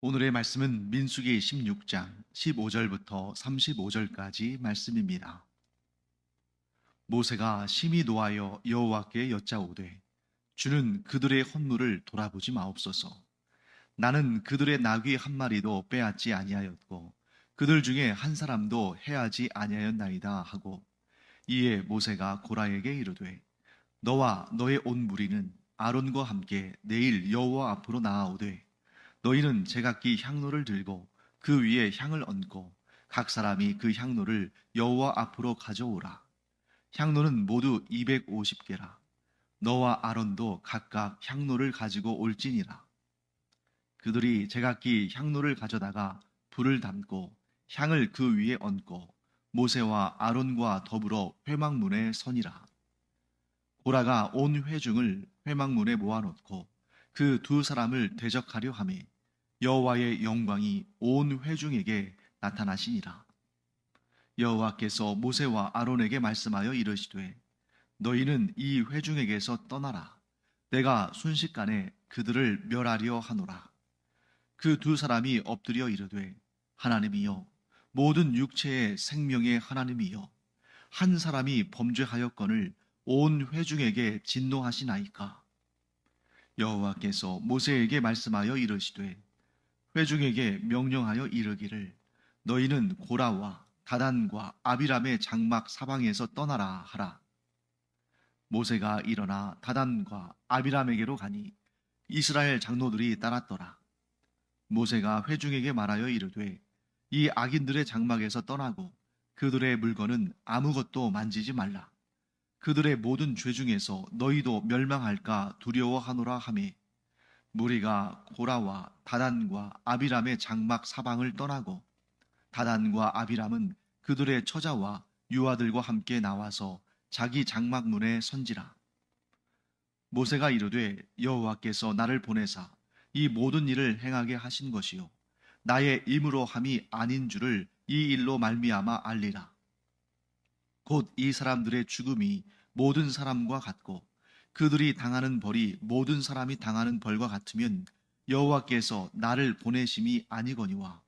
오늘의 말씀은 민수기 16장 15절부터 35절까지 말씀입니다. 모세가 심히 노하여 여호와께 여짜오되 주는 그들의 헌물을 돌아보지 마옵소서. 나는 그들의 나귀 한 마리도 빼앗지 아니하였고 그들 중에 한 사람도 해하지 아니하였나이다 하고, 이에 모세가 고라에게 이르되 너와 너의 온 무리는 아론과 함께 내일 여호와 앞으로 나아오되 너희는 제각기 향로를 들고 그 위에 향을 얹고 각 사람이 그 향로를 여호와 앞으로 가져오라. 향로는 모두 250개라. 너와 아론도 각각 향로를 가지고 올지니라. 그들이 제각기 향로를 가져다가 불을 담고 향을 그 위에 얹고 모세와 아론과 더불어 회막문에 서니라. 고라가 온 회중을 회막문에 모아놓고 그 두 사람을 대적하려 하매 여호와의 영광이 온 회중에게 나타나시니라. 여호와께서 모세와 아론에게 말씀하여 이르시되 너희는 이 회중에게서 떠나라. 내가 순식간에 그들을 멸하려 하노라. 그 두 사람이 엎드려 이르되 하나님이여, 모든 육체의 생명의 하나님이여, 한 사람이 범죄하였거늘 온 회중에게 진노하시나이까. 여호와께서 모세에게 말씀하여 이르시되 회중에게 명령하여 이르기를 너희는 고라와 다단과 아비람의 장막 사방에서 떠나라 하라. 모세가 일어나 다단과 아비람에게로 가니 이스라엘 장로들이 따랐더라. 모세가 회중에게 말하여 이르되 이 악인들의 장막에서 떠나고 그들의 물건은 아무것도 만지지 말라. 그들의 모든 죄 중에서 너희도 멸망할까 두려워하노라 하매 무리가 고라와 다단과 아비람의 장막 사방을 떠나고 다단과 아비람은 그들의 처자와 유아들과 함께 나와서 자기 장막 문에 선지라. 모세가 이르되 여호와께서 나를 보내사 이 모든 일을 행하게 하신 것이요 나의 임으로 함이 아닌 줄을 이 일로 말미암아 알리라. 곧 이 사람들의 죽음이 모든 사람과 같고 그들이 당하는 벌이 모든 사람이 당하는 벌과 같으면 여호와께서 나를 보내심이 아니거니와,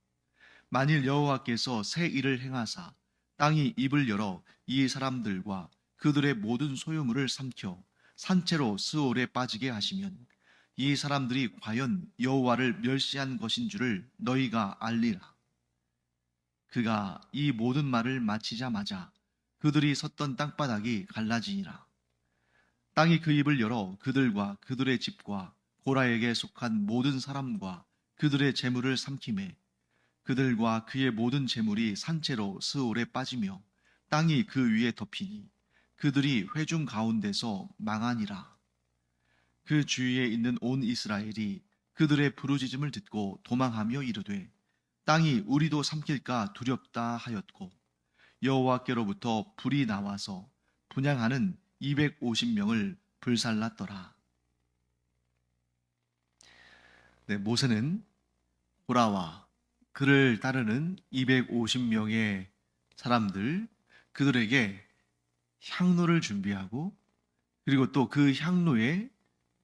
만일 여호와께서 새 일을 행하사 땅이 입을 열어 이 사람들과 그들의 모든 소유물을 삼켜 산채로 스올에 빠지게 하시면 이 사람들이 과연 여호와를 멸시한 것인 줄을 너희가 알리라. 그가 이 모든 말을 마치자마자 그들이 섰던 땅바닥이 갈라지니라. 땅이 그 입을 열어 그들과 그들의 집과 고라에게 속한 모든 사람과 그들의 재물을 삼키매 그들과 그의 모든 재물이 산채로 스올에 빠지며 땅이 그 위에 덮이니 그들이 회중 가운데서 망하니라. 그 주위에 있는 온 이스라엘이 그들의 부르짖음을 듣고 도망하며 이르되 땅이 우리도 삼킬까 두렵다 하였고, 여호와께로부터 불이 나와서 분향하는 250명을 불살랐더라. 모세는 고라와 그를 따르는 250명의 사람들, 그들에게 향로를 준비하고 그리고 또 그 향로에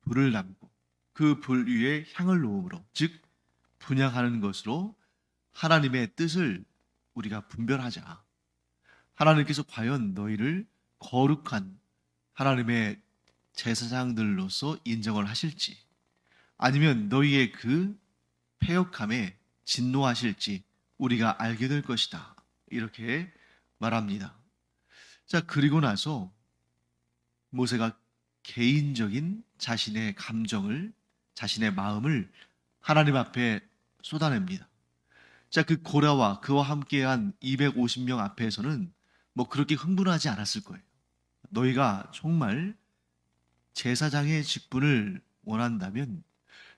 불을 담고 그 불 위에 향을 놓음으로, 즉 분향하는 것으로 하나님의 뜻을 우리가 분별하자. 하나님께서 과연 너희를 거룩한 하나님의 제사장들로서 인정을 하실지, 아니면 너희의 그 패역함에 진노하실지 우리가 알게 될 것이다, 이렇게 말합니다. 자, 그리고 나서 모세가 개인적인 자신의 감정을, 자신의 마음을 하나님 앞에 쏟아냅니다. 자, 그 고라와 그와 함께한 250명 앞에서는 뭐 그렇게 흥분하지 않았을 거예요. 너희가 정말 제사장의 직분을 원한다면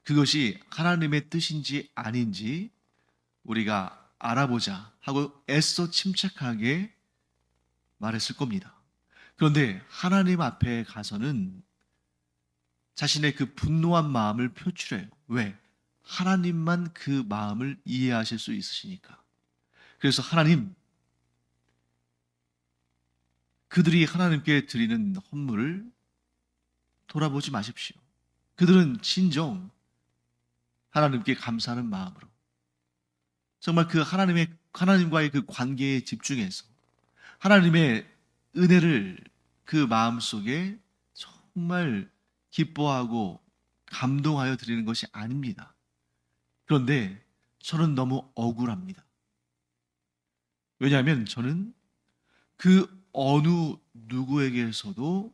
그것이 하나님의 뜻인지 아닌지 우리가 알아보자 하고 애써 침착하게 말했을 겁니다. 그런데 하나님 앞에 가서는 자신의 그 분노한 마음을 표출해요. 왜? 하나님만 그 마음을 이해하실 수 있으시니까. 그래서 하나님, 그들이 하나님께 드리는 헌물을 돌아보지 마십시오. 그들은 진정 하나님께 감사하는 마음으로 정말 그 하나님과의 그 관계에 집중해서 하나님의 은혜를 그 마음속에 정말 기뻐하고 감동하여 드리는 것이 아닙니다. 그런데 저는 너무 억울합니다. 왜냐하면 저는 그 어느 누구에게서도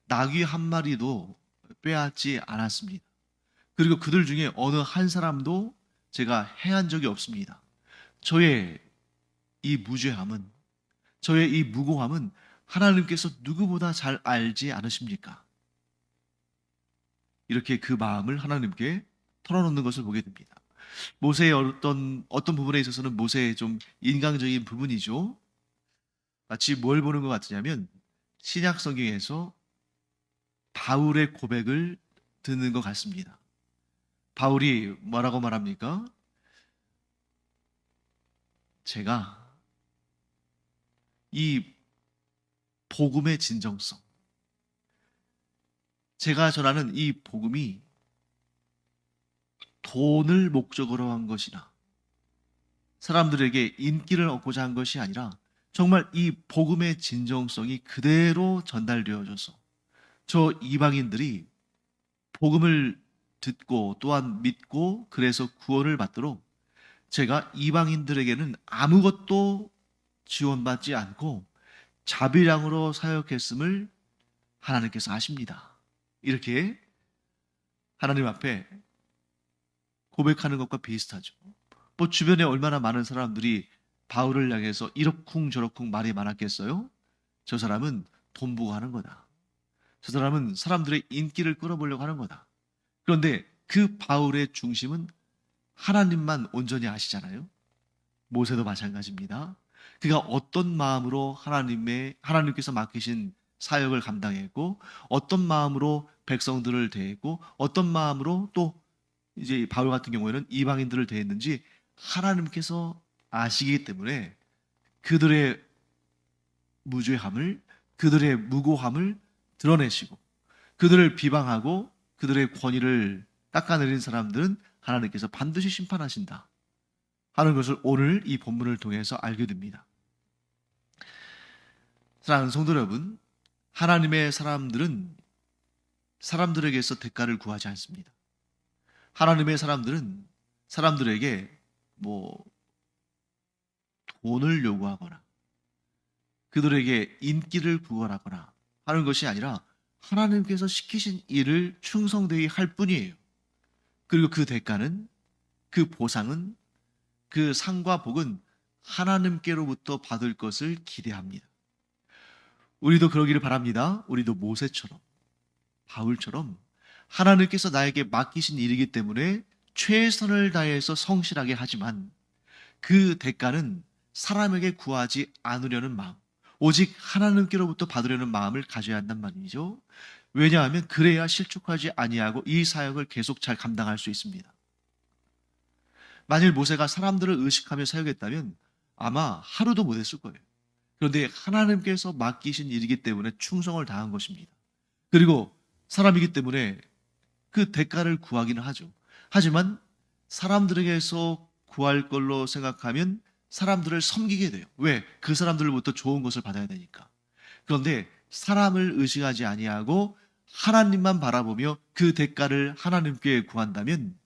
나귀 한 마리도 빼앗지 않았습니다. 그리고 그들 중에 어느 한 사람도 제가 해한 적이 없습니다. 저의 이 무죄함은, 저의 이 무고함은 하나님께서 누구보다 잘 알지 않으십니까? 이렇게 그 마음을 하나님께 털어놓는 것을 보게 됩니다. 모세의 어떤 부분에 있어서는 모세의 좀 인간적인 부분이죠. 마치 뭘 보는 것 같으냐면 신약 성경에서 바울의 고백을 듣는 것 같습니다. 바울이 뭐라고 말합니까? 제가 이 복음의 진정성, 제가 전하는 이 복음이 돈을 목적으로 한 것이나 사람들에게 인기를 얻고자 한 것이 아니라 정말 이 복음의 진정성이 그대로 전달되어져서 저 이방인들이 복음을 듣고 또한 믿고 그래서 구원을 받도록 제가 이방인들에게는 아무것도 지원받지 않고 자비량으로 사역했음을 하나님께서 아십니다. 이렇게 하나님 앞에 고백하는 것과 비슷하죠. 뭐 주변에 얼마나 많은 사람들이 바울을 향해서 이러쿵저러쿵 말이 많았겠어요? 저 사람은 돈 보고 하는 거다. 저 사람은 사람들의 인기를 끌어보려고 하는 거다. 그런데 그 바울의 중심은 하나님만 온전히 아시잖아요. 모세도 마찬가지입니다. 그가 어떤 마음으로 하나님께서 맡기신 사역을 감당했고, 어떤 마음으로 백성들을 대했고, 어떤 마음으로 또 이제 바울 같은 경우에는 이방인들을 대했는지 하나님께서 아시기 때문에 그들의 무죄함을, 그들의 무고함을 드러내시고 그들을 비방하고 그들의 권위를 깎아내린 사람들은 하나님께서 반드시 심판하신다 하는 것을 오늘 이 본문을 통해서 알게 됩니다. 사랑하는 성도 여러분, 하나님의 사람들은 사람들에게서 대가를 구하지 않습니다. 하나님의 사람들은 사람들에게 뭐 돈을 요구하거나 그들에게 인기를 구걸하거나 하는 것이 아니라 하나님께서 시키신 일을 충성되이 할 뿐이에요. 그리고 그 대가는, 그 보상은, 그 상과 복은 하나님께로부터 받을 것을 기대합니다. 우리도 그러기를 바랍니다. 우리도 모세처럼, 바울처럼 하나님께서 나에게 맡기신 일이기 때문에 최선을 다해서 성실하게 하지만 그 대가는 사람에게 구하지 않으려는 마음, 오직 하나님께로부터 받으려는 마음을 가져야 한단 말이죠. 왜냐하면 그래야 실족하지 아니하고 이 사역을 계속 잘 감당할 수 있습니다. 만일 모세가 사람들을 의식하며 사역했다면 아마 하루도 못했을 거예요. 그런데 하나님께서 맡기신 일이기 때문에 충성을 다한 것입니다. 그리고 사람이기 때문에 그 대가를 구하기는 하죠. 하지만 사람들에게서 구할 걸로 생각하면 사람들을 섬기게 돼요. 왜? 그 사람들로부터 좋은 것을 받아야 되니까. 그런데 사람을 의식하지 아니하고 하나님만 바라보며 그 대가를 하나님께 구한다면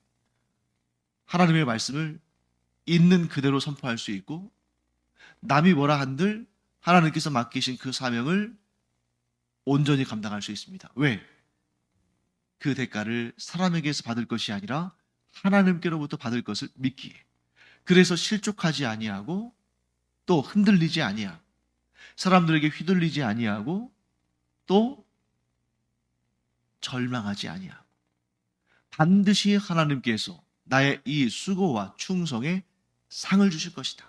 하나님의 말씀을 있는 그대로 선포할 수 있고 남이 뭐라 한들 하나님께서 맡기신 그 사명을 온전히 감당할 수 있습니다. 왜? 그 대가를 사람에게서 받을 것이 아니라 하나님께로부터 받을 것을 믿기에. 그래서 실족하지 아니하고 또 흔들리지 아니하고 사람들에게 휘둘리지 아니하고 또 절망하지 아니하고 반드시 하나님께서 나의 이 수고와 충성에 상을 주실 것이다.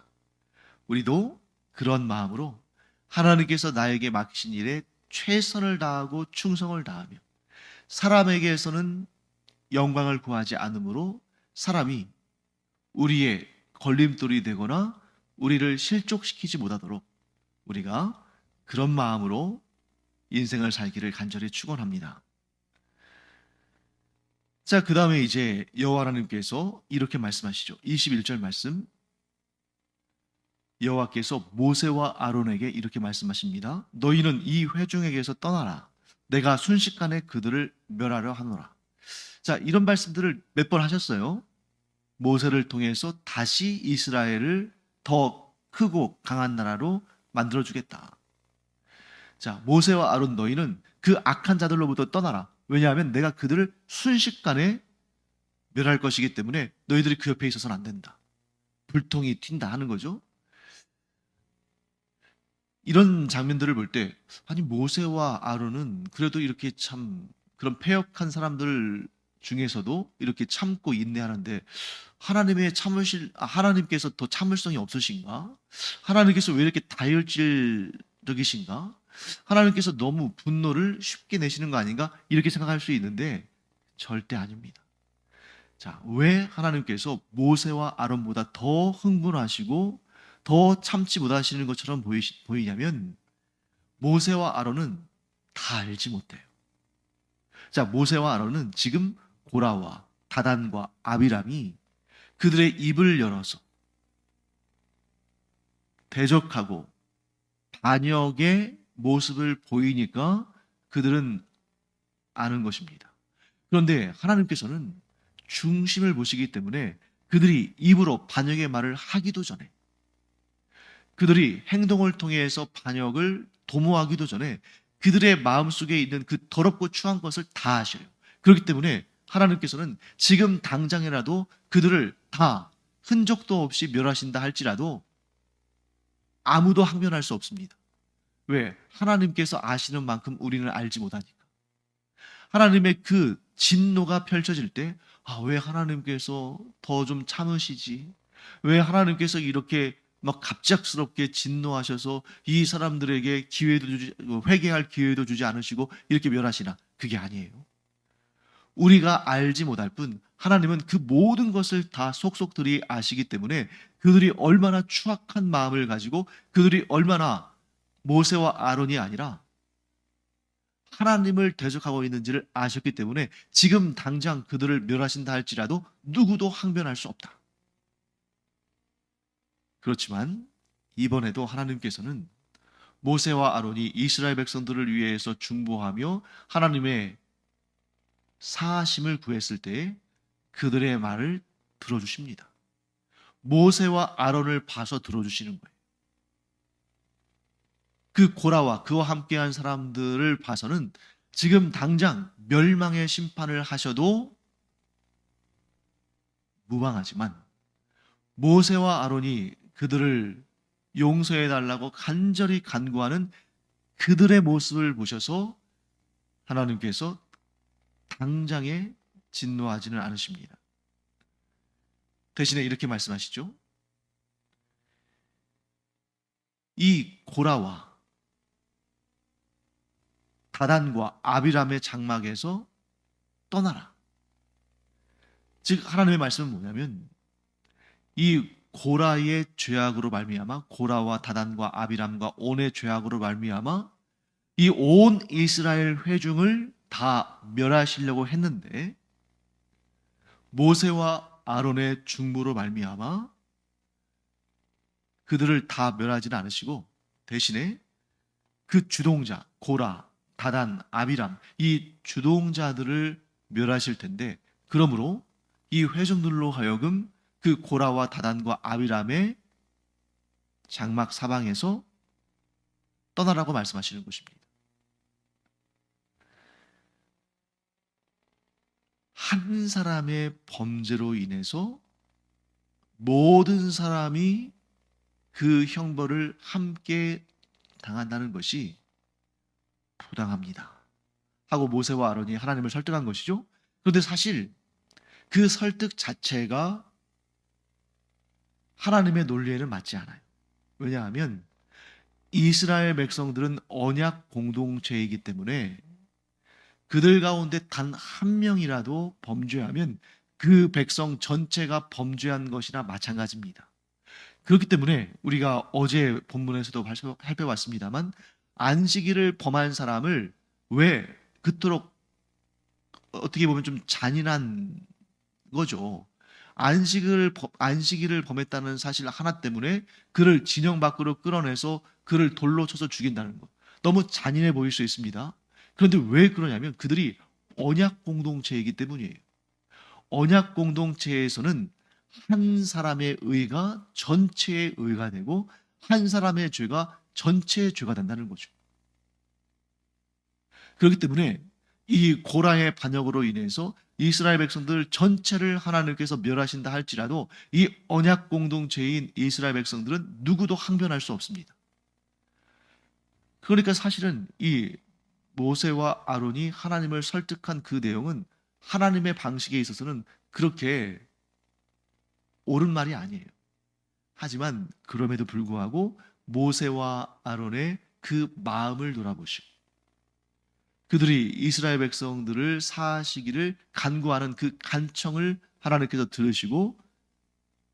우리도 그런 마음으로 하나님께서 나에게 맡기신 일에 최선을 다하고 충성을 다하며 사람에게서는 영광을 구하지 않으므로 사람이 우리의 걸림돌이 되거나 우리를 실족시키지 못하도록 우리가 그런 마음으로 인생을 살기를 간절히 축원합니다. 자, 그 다음에 이제 여호와 하나님께서 이렇게 말씀하시죠. 21절 말씀, 여호와께서 모세와 아론에게 이렇게 말씀하십니다. 너희는 이 회중에게서 떠나라. 내가 순식간에 그들을 멸하려 하노라. 자, 이런 말씀들을 몇 번 하셨어요. 모세를 통해서 다시 이스라엘을 더 크고 강한 나라로 만들어 주겠다. 자, 모세와 아론 너희는 그 악한 자들로부터 떠나라. 왜냐하면 내가 그들을 순식간에 멸할 것이기 때문에 너희들이 그 옆에 있어서는 안 된다. 불통이 튄다 하는 거죠. 이런 장면들을 볼 때, 아니, 모세와 아론은 그래도 이렇게 참 그런 패역한 사람들 중에서도 이렇게 참고 인내하는데, 하나님께서 더 참을성이 없으신가? 하나님께서 왜 이렇게 다혈질적이신가? 하나님께서 너무 분노를 쉽게 내시는 거 아닌가? 이렇게 생각할 수 있는데, 절대 아닙니다. 자, 왜 하나님께서 모세와 아론보다 더 흥분하시고 더 참지 못하시는 것처럼 보이냐면, 모세와 아론은 다 알지 못해요. 자, 모세와 아론은 지금 고라와 다단과 아비람이 그들의 입을 열어서 대적하고 반역의 모습을 보이니까 그들은 아는 것입니다. 그런데 하나님께서는 중심을 보시기 때문에 그들이 입으로 반역의 말을 하기도 전에, 그들이 행동을 통해서 반역을 도모하기도 전에 그들의 마음속에 있는 그 더럽고 추한 것을 다 아셔요. 그렇기 때문에 하나님께서는 지금 당장이라도 그들을 다 흔적도 없이 멸하신다 할지라도 아무도 항변할 수 없습니다. 왜? 하나님께서 아시는 만큼 우리는 알지 못하니까. 하나님의 그 진노가 펼쳐질 때, 왜 하나님께서 더 좀 참으시지? 왜 하나님께서 이렇게 막 갑작스럽게 진노하셔서 이 사람들에게 회개할 기회도 주지 않으시고 이렇게 멸하시나? 그게 아니에요. 우리가 알지 못할 뿐 하나님은 그 모든 것을 다 속속들이 아시기 때문에 그들이 얼마나 추악한 마음을 가지고 그들이 얼마나 모세와 아론이 아니라 하나님을 대적하고 있는지를 아셨기 때문에 지금 당장 그들을 멸하신다 할지라도 누구도 항변할 수 없다. 그렇지만 이번에도 하나님께서는 모세와 아론이 이스라엘 백성들을 위해서 중보하며 하나님의 사하심을 구했을 때에 그들의 말을 들어주십니다. 모세와 아론을 봐서 들어주시는 거예요. 그 고라와 그와 함께한 사람들을 봐서는 지금 당장 멸망의 심판을 하셔도 무방하지만, 모세와 아론이 그들을 용서해 달라고 간절히 간구하는 그들의 모습을 보셔서 하나님께서 당장에 진노하지는 않으십니다. 대신에 이렇게 말씀하시죠. 이 고라와 다단과 아비람의 장막에서 떠나라. 즉 하나님의 말씀은 뭐냐면, 이 고라의 죄악으로 말미암아, 고라와 다단과 아비람과 온의 죄악으로 말미암아 이 온 이스라엘 회중을 다 멸하시려고 했는데, 모세와 아론의 중보로 말미암아 그들을 다 멸하지는 않으시고 대신에 그 주동자 고라, 다단, 아비람, 이 주동자들을 멸하실 텐데, 그러므로 이 회중들로 하여금 그 고라와 다단과 아비람의 장막 사방에서 떠나라고 말씀하시는 것입니다. 한 사람의 범죄로 인해서 모든 사람이 그 형벌을 함께 당한다는 것이 부당합니다 하고 모세와 아론이 하나님을 설득한 것이죠. 그런데 사실 그 설득 자체가 하나님의 논리에는 맞지 않아요. 왜냐하면 이스라엘 백성들은 언약 공동체이기 때문에 그들 가운데 단 한 명이라도 범죄하면 그 백성 전체가 범죄한 것이나 마찬가지입니다. 그렇기 때문에 우리가 어제 본문에서도 살펴봤습니다만, 안식일을 범한 사람을 왜 그토록 어떻게 보면 좀 잔인한 거죠. 안식일을 범했다는 사실 하나 때문에 그를 진영 밖으로 끌어내서 그를 돌로 쳐서 죽인다는 것. 너무 잔인해 보일 수 있습니다. 그런데 왜 그러냐면 그들이 언약 공동체이기 때문이에요. 언약 공동체에서는 한 사람의 의가 전체의 의가 되고 한 사람의 죄가 전체의 죄가 된다는 거죠. 그렇기 때문에 이 고라의 반역으로 인해서 이스라엘 백성들 전체를 하나님께서 멸하신다 할지라도 이 언약 공동체인 이스라엘 백성들은 누구도 항변할 수 없습니다. 그러니까 사실은 이 모세와 아론이 하나님을 설득한 그 내용은 하나님의 방식에 있어서는 그렇게 옳은 말이 아니에요. 하지만 그럼에도 불구하고 모세와 아론의 그 마음을 돌아보시고 그들이 이스라엘 백성들을 사하시기를 간구하는 그 간청을 하나님께서 들으시고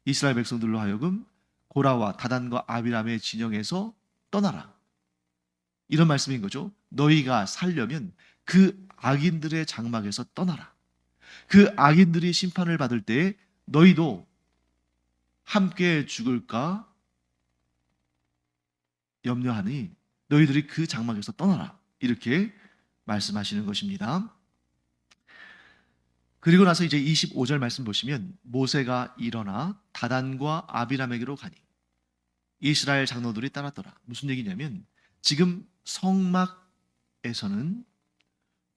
이스라엘 백성들로 하여금 고라와 다단과 아비람의 진영에서 떠나라. 이런 말씀인 거죠. 너희가 살려면 그 악인들의 장막에서 떠나라. 그 악인들이 심판을 받을 때에 너희도 함께 죽을까 염려하니 너희들이 그 장막에서 떠나라. 이렇게 말씀하시는 것입니다. 그리고 나서 이제 25절 말씀 보시면 모세가 일어나 다단과 아비람에게로 가니 이스라엘 장로들이 따랐더라. 무슨 얘기냐면 지금 성막에서는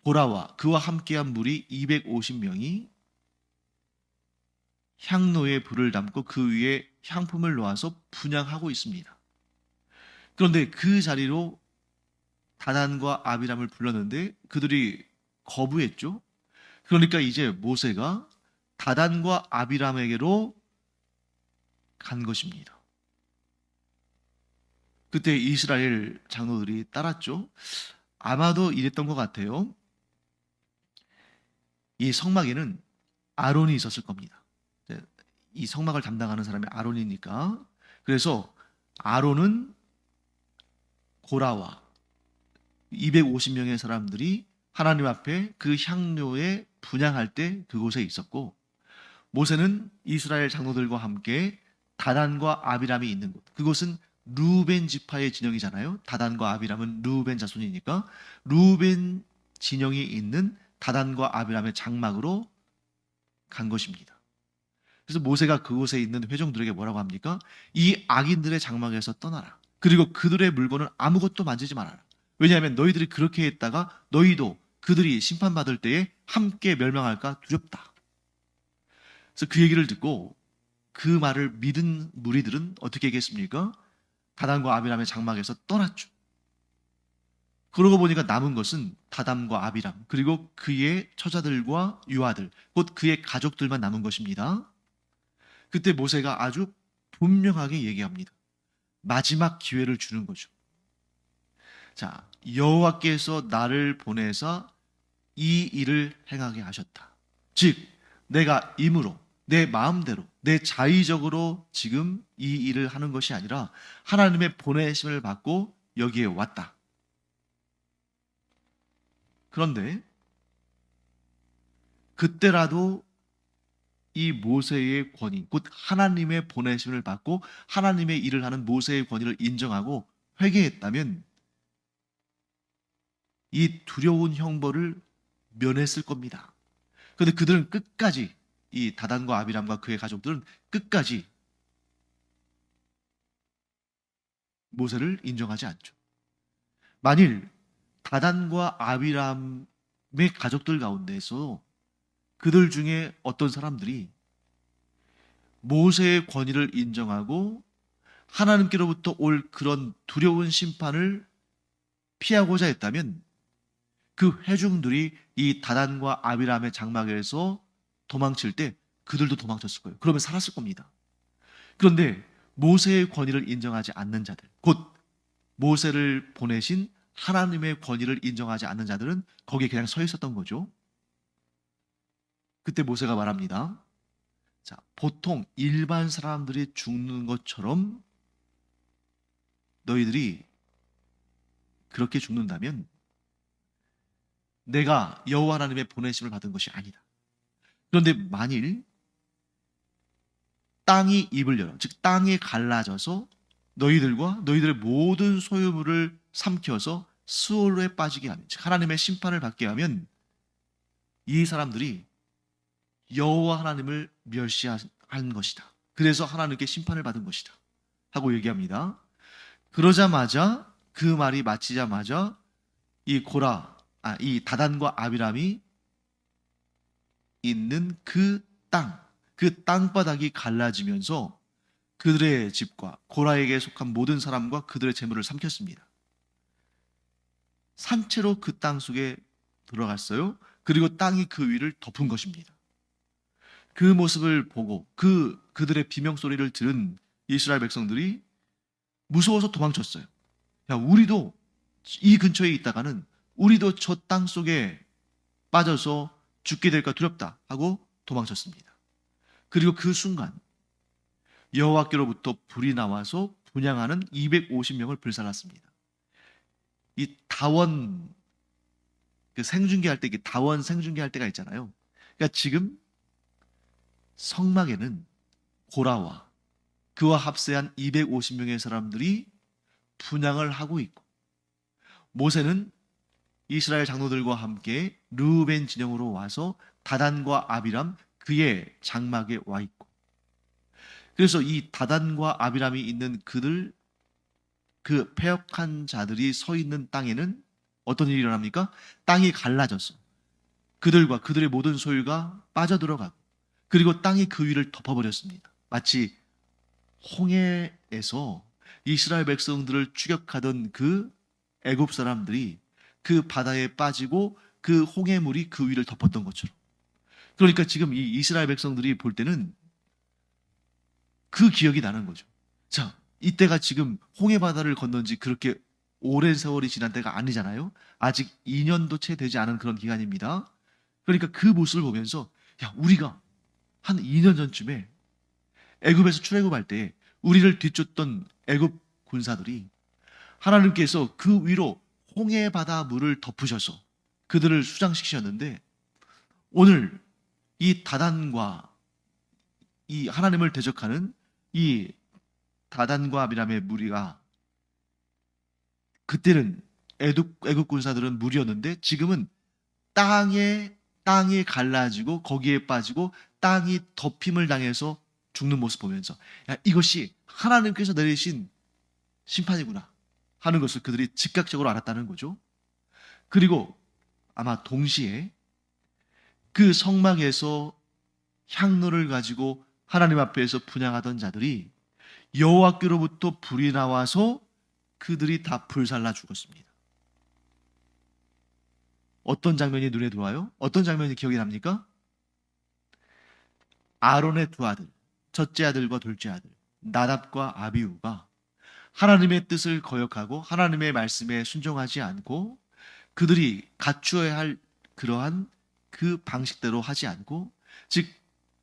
고라와 그와 함께한 무리 250명이 향로에 불을 담고 그 위에 향품을 놓아서 분향하고 있습니다. 그런데 그 자리로 다단과 아비람을 불렀는데 그들이 거부했죠. 그러니까 이제 모세가 다단과 아비람에게로 간 것입니다. 그때 이스라엘 장로들이 따랐죠. 아마도 이랬던 것 같아요. 이 성막에는 아론이 있었을 겁니다. 이 성막을 담당하는 사람이 아론이니까. 그래서 아론은 고라와 250명의 사람들이 하나님 앞에 그 향료에 분향할 때 그곳에 있었고 모세는 이스라엘 장로들과 함께 다단과 아비람이 있는 곳. 그곳은 루벤 지파의 진영이잖아요. 다단과 아비람은 루벤 자손이니까 루벤 진영이 있는 다단과 아비람의 장막으로 간 것입니다. 그래서 모세가 그곳에 있는 회중들에게 뭐라고 합니까? 이 악인들의 장막에서 떠나라. 그리고 그들의 물건을 아무것도 만지지 말아라. 왜냐하면 너희들이 그렇게 했다가 너희도 그들이 심판받을 때에 함께 멸망할까 두렵다. 그래서 그 얘기를 듣고 그 말을 믿은 무리들은 어떻게 했겠습니까? 다단과 아비람의 장막에서 떠났죠. 그러고 보니까 남은 것은 다단과 아비람 그리고 그의 처자들과 유아들 곧 그의 가족들만 남은 것입니다. 그때 모세가 아주 분명하게 얘기합니다. 마지막 기회를 주는 거죠. 자, 여호와께서 나를 보내사 이 일을 행하게 하셨다. 즉, 내가 임으로 내 마음대로 내 자의적으로 지금 이 일을 하는 것이 아니라 하나님의 보내심을 받고 여기에 왔다. 그런데 그때라도 이 모세의 권위, 곧 하나님의 보내심을 받고 하나님의 일을 하는 모세의 권위를 인정하고 회개했다면 이 두려운 형벌을 면했을 겁니다. 그런데 그들은 끝까지 이 다단과 아비람과 그의 가족들은 끝까지 모세를 인정하지 않죠. 만일 다단과 아비람의 가족들 가운데서 그들 중에 어떤 사람들이 모세의 권위를 인정하고 하나님께로부터 올 그런 두려운 심판을 피하고자 했다면 그 회중들이 이 다단과 아비람의 장막에서 도망칠 때 그들도 도망쳤을 거예요. 그러면 살았을 겁니다. 그런데 모세의 권위를 인정하지 않는 자들, 곧 모세를 보내신 하나님의 권위를 인정하지 않는 자들은 거기에 그냥 서 있었던 거죠. 그때 모세가 말합니다. 자, 보통 일반 사람들이 죽는 것처럼 너희들이 그렇게 죽는다면 내가 여호와 하나님의 보내심을 받은 것이 아니다. 그런데 만일 땅이 입을 열어, 즉 땅이 갈라져서 너희들과 너희들의 모든 소유물을 삼켜서 스올로에 빠지게 하면, 즉 하나님의 심판을 받게 하면 이 사람들이 여호와 하나님을 멸시한 것이다. 그래서 하나님께 심판을 받은 것이다 하고 얘기합니다. 그러자마자 그 말이 마치자마자 이 다단과 아비람이 있는 그 땅바닥이 갈라지면서 그들의 집과 고라에게 속한 모든 사람과 그들의 재물을 삼켰습니다. 산채로 그 땅 속에 들어갔어요. 그리고 땅이 그 위를 덮은 것입니다. 그 모습을 보고 그들의 비명소리를 들은 이스라엘 백성들이 무서워서 도망쳤어요. 야, 우리도 이 근처에 있다가는 우리도 저 땅 속에 빠져서 죽게 될까 두렵다 하고 도망쳤습니다. 그리고 그 순간 여호와께로부터 불이 나와서 분향하는 250명을 불살랐습니다. 이 다원 생중계할 때, 다원 생중계할 때가 있잖아요. 그러니까 지금 성막에는 고라와 그와 합세한 250명의 사람들이 분향을 하고 있고, 모세는 이스라엘 장로들과 함께 르우벤 진영으로 와서 다단과 아비람 그의 장막에 와 있고, 그래서 이 다단과 아비람이 있는 그 패역한 자들이 서 있는 땅에는 어떤 일이 일어납니까? 땅이 갈라져서 그들과 그들의 모든 소유가 빠져들어가고, 그리고 땅이 그 위를 덮어버렸습니다. 마치 홍해에서 이스라엘 백성들을 추격하던 그 애굽 사람들이 그 바다에 빠지고 그 홍해물이 그 위를 덮었던 것처럼. 그러니까 지금 이 이스라엘 백성들이 볼 때는 그 기억이 나는 거죠. 자, 이때가 지금 홍해 바다를 건넌 지 그렇게 오랜 세월이 지난 때가 아니잖아요. 아직 2년도 채 되지 않은 그런 기간입니다. 그러니까 그 모습을 보면서, 야, 우리가 한 2년 전쯤에 애굽에서 출애굽할 때 우리를 뒤쫓던 애굽 군사들이 하나님께서 그 위로 홍해 바다 물을 덮으셔서 그들을 수장시키셨는데, 오늘 이 다단과 이 하나님을 대적하는 이 다단과 아비람의 무리가, 그때는 애굽 군사들은 무리였는데 지금은 땅이 갈라지고 거기에 빠지고 땅이 덮임을 당해서 죽는 모습 보면서, 야, 이것이 하나님께서 내리신 심판이구나 하는 것을 그들이 즉각적으로 알았다는 거죠. 그리고 아마 동시에 그 성막에서 향로를 가지고 하나님 앞에서 분향하던 자들이 여호와께로부터 불이 나와서 그들이 다 불살라 죽었습니다. 어떤 장면이 눈에 들어와요? 어떤 장면이 기억이 납니까? 아론의 두 아들, 첫째 아들과 둘째 아들, 나답과 아비후가 하나님의 뜻을 거역하고 하나님의 말씀에 순종하지 않고, 그들이 갖추어야 할 그러한 그 방식대로 하지 않고, 즉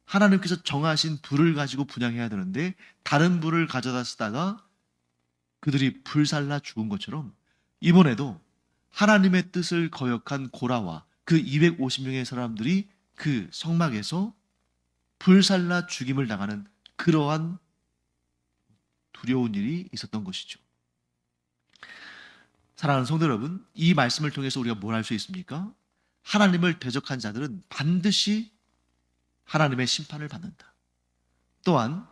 하나님께서 정하신 불을 가지고 분향해야 되는데 다른 불을 가져다 쓰다가 그들이 불살라 죽은 것처럼, 이번에도 하나님의 뜻을 거역한 고라와 그 250명의 사람들이 그 성막에서 불살라 죽임을 당하는 그러한 두려운 일이 있었던 것이죠. 사랑하는 성도 여러분, 이 말씀을 통해서 우리가 뭘 알 수 있습니까? 하나님을 대적한 자들은 반드시 하나님의 심판을 받는다. 또한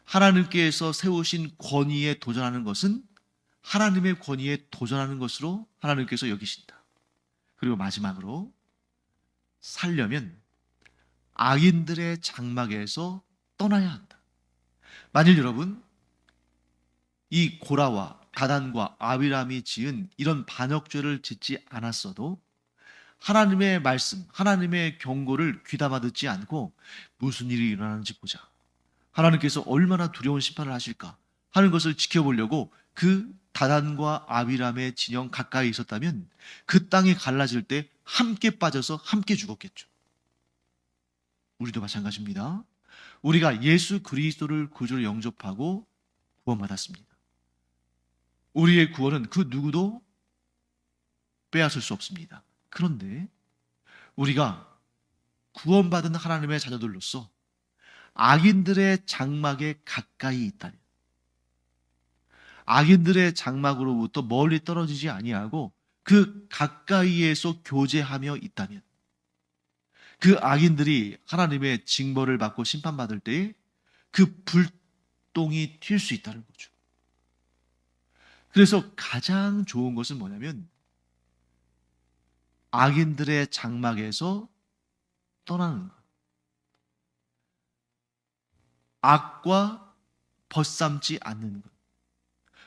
하나님께서 세우신 권위에 도전하는 것은 하나님의 권위에 도전하는 것으로 하나님께서 여기신다. 그리고 마지막으로, 살려면 악인들의 장막에서 떠나야 한다. 만일 여러분 이 고라와 다단과 아비람이 지은 이런 반역죄를 짓지 않았어도 하나님의 말씀, 하나님의 경고를 귀담아 듣지 않고 무슨 일이 일어나는지 보자, 하나님께서 얼마나 두려운 심판을 하실까 하는 것을 지켜보려고 그 다단과 아비람의 진영 가까이 있었다면 그 땅이 갈라질 때 함께 빠져서 함께 죽었겠죠. 우리도 마찬가지입니다. 우리가 예수 그리스도를 구주로 영접하고 구원받았습니다. 우리의 구원은 그 누구도 빼앗을 수 없습니다. 그런데 우리가 구원받은 하나님의 자녀들로서 악인들의 장막에 가까이 있다면, 악인들의 장막으로부터 멀리 떨어지지 아니하고 그 가까이에서 교제하며 있다면, 그 악인들이 하나님의 징벌을 받고 심판받을 때에 그 불똥이 튈 수 있다는 거죠. 그래서 가장 좋은 것은 뭐냐면 악인들의 장막에서 떠나는 것. 악과 벗삼지 않는 것.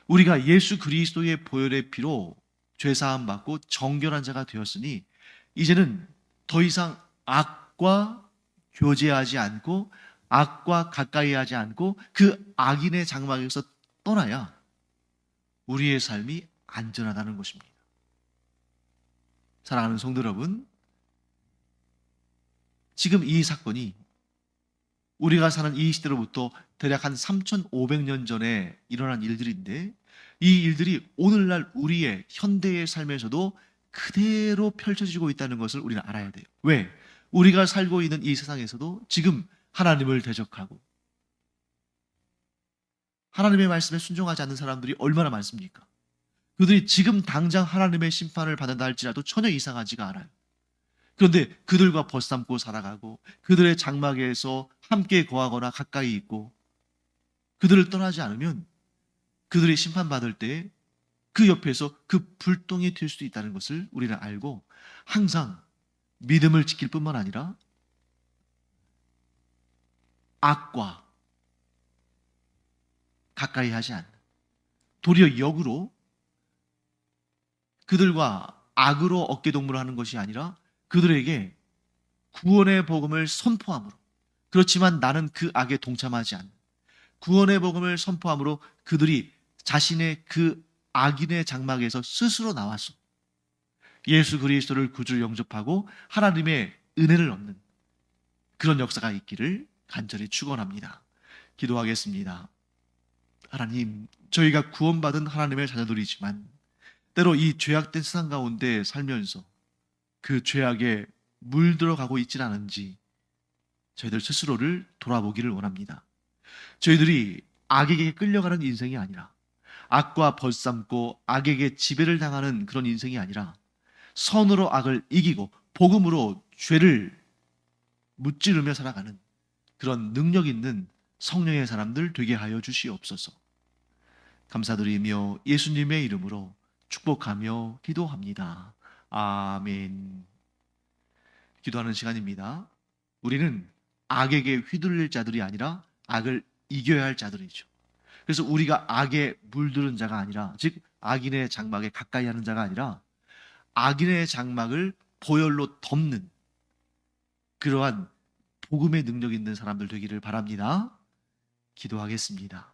우리가 예수 그리스도의 보혈의 피로 죄사함 받고 정결한 자가 되었으니 이제는 더 이상 악과 교제하지 않고 악과 가까이 하지 않고 그 악인의 장막에서 떠나야 우리의 삶이 안전하다는 것입니다. 사랑하는 성도 여러분, 지금 이 사건이 우리가 사는 이 시대로부터 대략 한 3,500년 전에 일어난 일들인데, 이 일들이 오늘날 우리의 현대의 삶에서도 그대로 펼쳐지고 있다는 것을 우리는 알아야 돼요. 왜? 우리가 살고 있는 이 세상에서도 지금 하나님을 대적하고 하나님의 말씀에 순종하지 않는 사람들이 얼마나 많습니까? 그들이 지금 당장 하나님의 심판을 받는다 할지라도 전혀 이상하지가 않아요. 그런데 그들과 벗삼고 살아가고 그들의 장막에서 함께 거하거나 가까이 있고 그들을 떠나지 않으면 그들이 심판받을 때 그 옆에서 그 불똥이 튈 수 있다는 것을 우리는 알고 항상 믿음을 지킬 뿐만 아니라 악과 가까이 하지 않는, 도리어 역으로 그들과 악으로 어깨동무를 하는 것이 아니라 그들에게 구원의 복음을 선포함으로, 그렇지만 나는 그 악에 동참하지 않는 구원의 복음을 선포함으로 그들이 자신의 그 악인의 장막에서 스스로 나와서 예수 그리스도를 구주로 영접하고 하나님의 은혜를 얻는 그런 역사가 있기를 간절히 축원합니다. 기도하겠습니다. 하나님, 저희가 구원받은 하나님의 자녀들이지만 때로 이 죄악된 세상 가운데 살면서 그 죄악에 물들어가고 있지는 않은지 저희들 스스로를 돌아보기를 원합니다. 저희들이 악에게 끌려가는 인생이 아니라, 악과 벗삼고 악에게 지배를 당하는 그런 인생이 아니라 선으로 악을 이기고 복음으로 죄를 무찌르며 살아가는 그런 능력 있는 성령의 사람들 되게 하여 주시옵소서. 감사드리며 예수님의 이름으로 축복하며 기도합니다. 아멘. 기도하는 시간입니다. 우리는 악에게 휘둘릴 자들이 아니라 악을 이겨야 할 자들이죠. 그래서 우리가 악에 물들은 자가 아니라, 즉 악인의 장막에 가까이 하는 자가 아니라 악인의 장막을 보혈로 덮는 그러한 복음의 능력 있는 사람들 되기를 바랍니다. 기도하겠습니다.